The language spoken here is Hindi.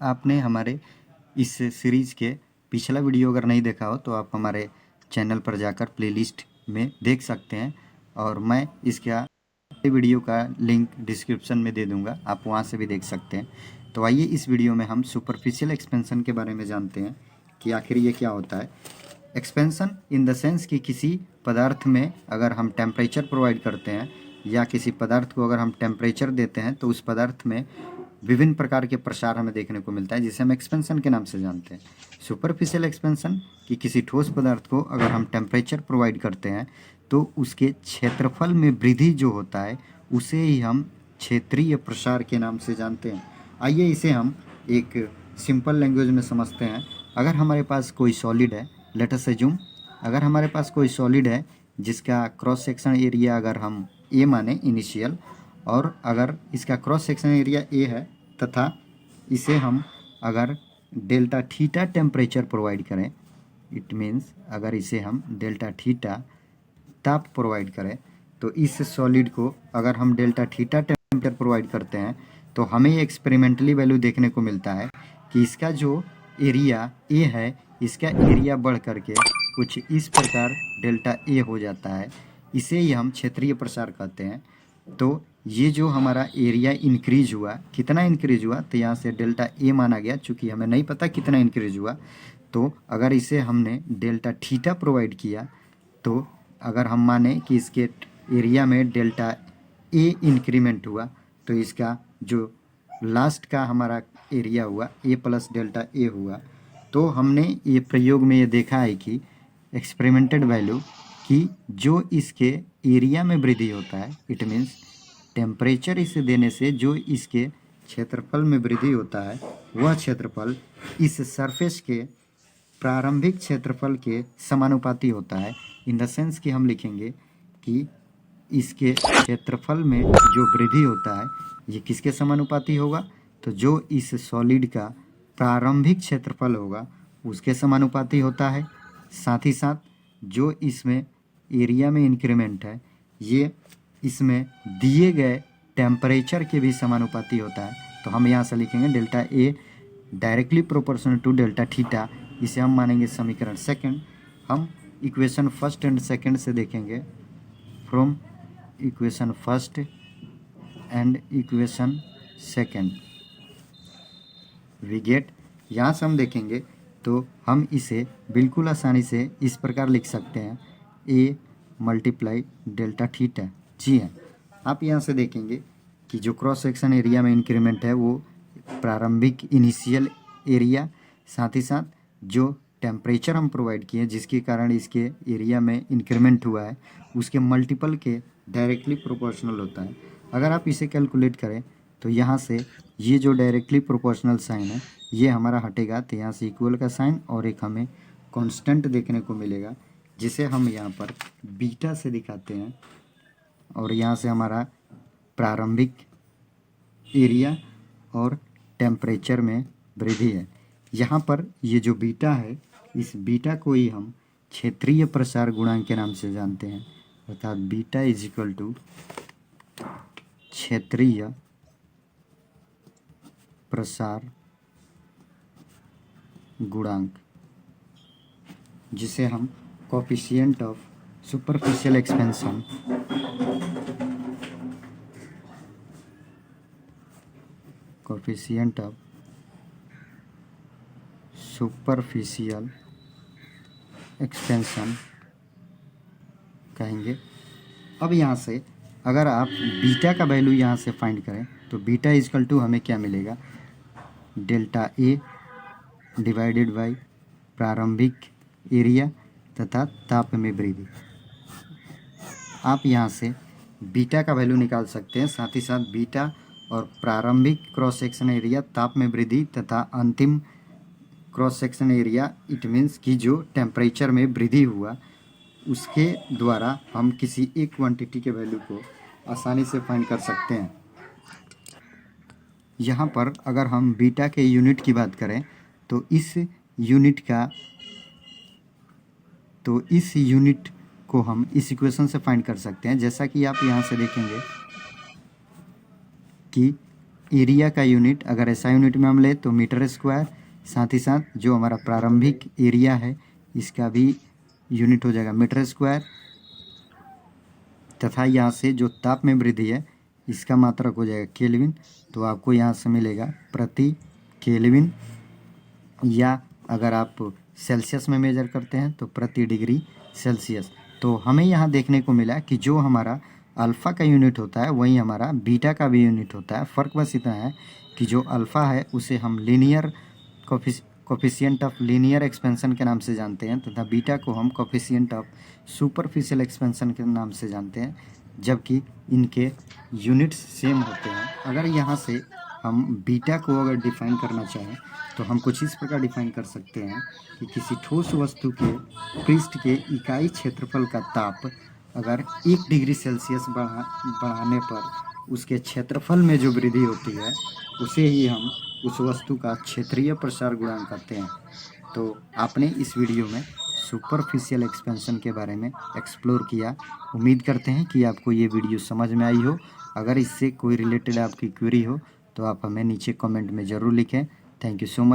आपने हमारे इस सीरीज़ के पिछला वीडियो अगर नहीं देखा हो तो आप हमारे चैनल पर जाकर प्लेलिस्ट में देख सकते हैं और मैं इसका वीडियो का लिंक डिस्क्रिप्शन में दे दूंगा, आप वहां से भी देख सकते हैं। तो आइए इस वीडियो में हम सुपरफिशियल एक्सपेंशन के बारे में जानते हैं कि आखिर ये क्या होता है। एक्सपेंशन इन द सेंस कि किसी पदार्थ में अगर हम टेम्परेचर प्रोवाइड करते हैं या किसी पदार्थ को अगर हम टेम्परेचर देते हैं तो उस पदार्थ में विभिन्न प्रकार के प्रसार हमें देखने को मिलता है, जिसे हम एक्सपेंशन के नाम से जानते हैं। सुपरफिशियल एक्सपेंशन कि किसी ठोस पदार्थ को अगर हम टेम्परेचर प्रोवाइड करते हैं तो उसके क्षेत्रफल में वृद्धि जो होता है उसे ही हम क्षेत्रीय प्रसार के नाम से जानते हैं। आइए इसे हम एक सिंपल लैंग्वेज में समझते हैं। अगर हमारे पास कोई सॉलिड है, लेट अस अज्यूम, अगर हमारे पास कोई सॉलिड है जिसका क्रॉस सेक्शन एरिया अगर हम ए माने इनिशियल, और अगर इसका क्रॉस सेक्शन एरिया ए है तथा इसे हम अगर डेल्टा थीटा टेम्परेचर प्रोवाइड करें, इट मीन्स अगर इसे हम डेल्टा थीटा ताप प्रोवाइड करें, तो इस सॉलिड को अगर हम डेल्टा थीटा टेम्परेचर प्रोवाइड करते हैं तो हमें एक्सपेरिमेंटली वैल्यू देखने को मिलता है कि इसका जो एरिया ए है, इसका एरिया बढ़ करके कुछ इस प्रकार डेल्टा ए हो जाता है। इसे ही हम क्षेत्रीय प्रसार कहते हैं। तो ये जो हमारा एरिया इंक्रीज हुआ, कितना इंक्रीज हुआ, तो यहाँ से डेल्टा ए माना गया, चूँकि हमें नहीं पता कितना इंक्रीज हुआ। तो अगर इसे हमने डेल्टा थीटा प्रोवाइड किया तो अगर हम माने कि इसके एरिया में डेल्टा ए इंक्रीमेंट हुआ तो इसका जो लास्ट का हमारा एरिया हुआ ए प्लस डेल्टा ए हुआ। तो हमने ये प्रयोग में ये देखा है कि एक्सपेरिमेंटेड वैल्यू कि जो इसके एरिया में वृद्धि होता है, इट मीन्स टेम्परेचर इसे देने से जो इसके क्षेत्रफल में वृद्धि होता है वह क्षेत्रफल इस सरफेस के प्रारंभिक क्षेत्रफल के समानुपाती होता है। इन द सेंस कि हम लिखेंगे कि इसके क्षेत्रफल में जो वृद्धि होता है ये किसके समानुपाती होगा, तो जो इस सॉलिड का प्रारंभिक क्षेत्रफल होगा उसके समानुपाती होता है। साथ ही साथ जो इसमें एरिया में इंक्रीमेंट है ये इसमें दिए गए टेम्परेचर के भी समानुपाती होता है। तो हम यहाँ से लिखेंगे delta A directly proportional to delta theta. इसे हम मानेंगे समीकरण सेकंड। हम इक्वेशन फर्स्ट एंड सेकंड से देखेंगे, from equation first and equation second we get, यहाँ से हम देखेंगे तो हम इसे बिल्कुल आसानी से इस प्रकार लिख सकते हैं ए मल्टीप्लाई डेल्टा थीटा। जी हाँ, आप यहाँ से देखेंगे कि जो क्रॉस सेक्शन एरिया में इंक्रीमेंट है वो प्रारंभिक इनिशियल एरिया, साथ ही साथ जो टेम्परेचर हम प्रोवाइड किए जिसके कारण इसके एरिया में इंक्रीमेंट हुआ है उसके मल्टीपल के डायरेक्टली प्रोपोर्शनल होता है। अगर आप इसे कैलकुलेट करें तो यहाँ से ये जो डायरेक्टली प्रोपोर्शनल साइन है ये हमारा हटेगा, तो यहाँ से इक्वल का साइन और एक हमें कांस्टेंट देखने को मिलेगा जिसे हम यहाँ पर बीटा से दिखाते हैं। और यहाँ से हमारा प्रारंभिक एरिया और टेम्परेचर में वृद्धि है। यहाँ पर ये जो बीटा है इस बीटा को ही हम क्षेत्रीय प्रसार गुणांक के नाम से जानते हैं, अर्थात बीटा इज इक्वल टू क्षेत्रीय प्रसार गुणांक, जिसे हम coefficient of superficial expansion coefficient of superficial expansion कहेंगे। अब यहाँ से अगर आप बीटा का वैल्यू यहाँ से फाइंड करें तो बीटा इजकल टू हमें क्या मिलेगा, डेल्टा ए डिवाइडेड बाई प्रारंभिक एरिया तथा ताप में वृद्धि। आप यहाँ से बीटा का वैल्यू निकाल सकते हैं, साथ ही साथ बीटा और प्रारंभिक क्रॉस सेक्शन एरिया, ताप में वृद्धि तथा अंतिम cross section area, it means कि जो टेम्परेचर में वृद्धि हुआ उसके द्वारा हम किसी एक क्वांटिटी के वैल्यू को आसानी से फाइंड कर सकते हैं। यहाँ पर अगर हम बीटा के यूनिट की बात करें तो इस यूनिट को हम इस इक्वेशन से फाइंड कर सकते हैं। जैसा कि आप यहाँ से देखेंगे कि एरिया का यूनिट, अगर ऐसा यूनिट में हम ले तो मीटर स्क्वायर, साथ ही साथ जो हमारा प्रारंभिक एरिया है इसका भी यूनिट हो जाएगा मीटर स्क्वायर, तथा यहाँ से जो ताप में वृद्धि है इसका मात्रक हो जाएगा केल्विन। तो आपको यहाँ से मिलेगा प्रति केल्विन, या अगर आप सेल्सियस में मेजर करते हैं तो प्रति डिग्री सेल्सियस। तो हमें यहाँ देखने को मिला कि जो हमारा अल्फ़ा का यूनिट होता है वही हमारा बीटा का भी यूनिट होता है। फ़र्क बस इतना है कि जो अल्फ़ा है उसे हम linear coefficient of linear expansion के नाम से जानते हैं, तथा बीटा को हम कोफिशिएंट ऑफ सुपरफिशियल एक्सपेंशन के नाम से जानते हैं, जबकि इनके यूनिट्स सेम होते हैं। अगर यहाँ से हम बीटा को अगर डिफाइन करना चाहें तो हम कुछ इस प्रकार डिफाइन कर सकते हैं कि किसी ठोस वस्तु के पृष्ठ के इकाई क्षेत्रफल का ताप अगर 1 डिग्री सेल्सियस बढ़ाने पर उसके क्षेत्रफल में जो वृद्धि होती है उसे ही हम उस वस्तु का क्षेत्रीय प्रसार गुणांक कहते हैं। तो आपने इस वीडियो में सुपरफिशियल एक्सपेंशन के बारे में एक्सप्लोर किया। उम्मीद करते हैं कि आपको ये वीडियो समझ में आई हो। अगर इससे कोई रिलेटेड आपकी क्वेरी हो तो आप हमें नीचे कमेंट में ज़रूर लिखें। Thank you so much.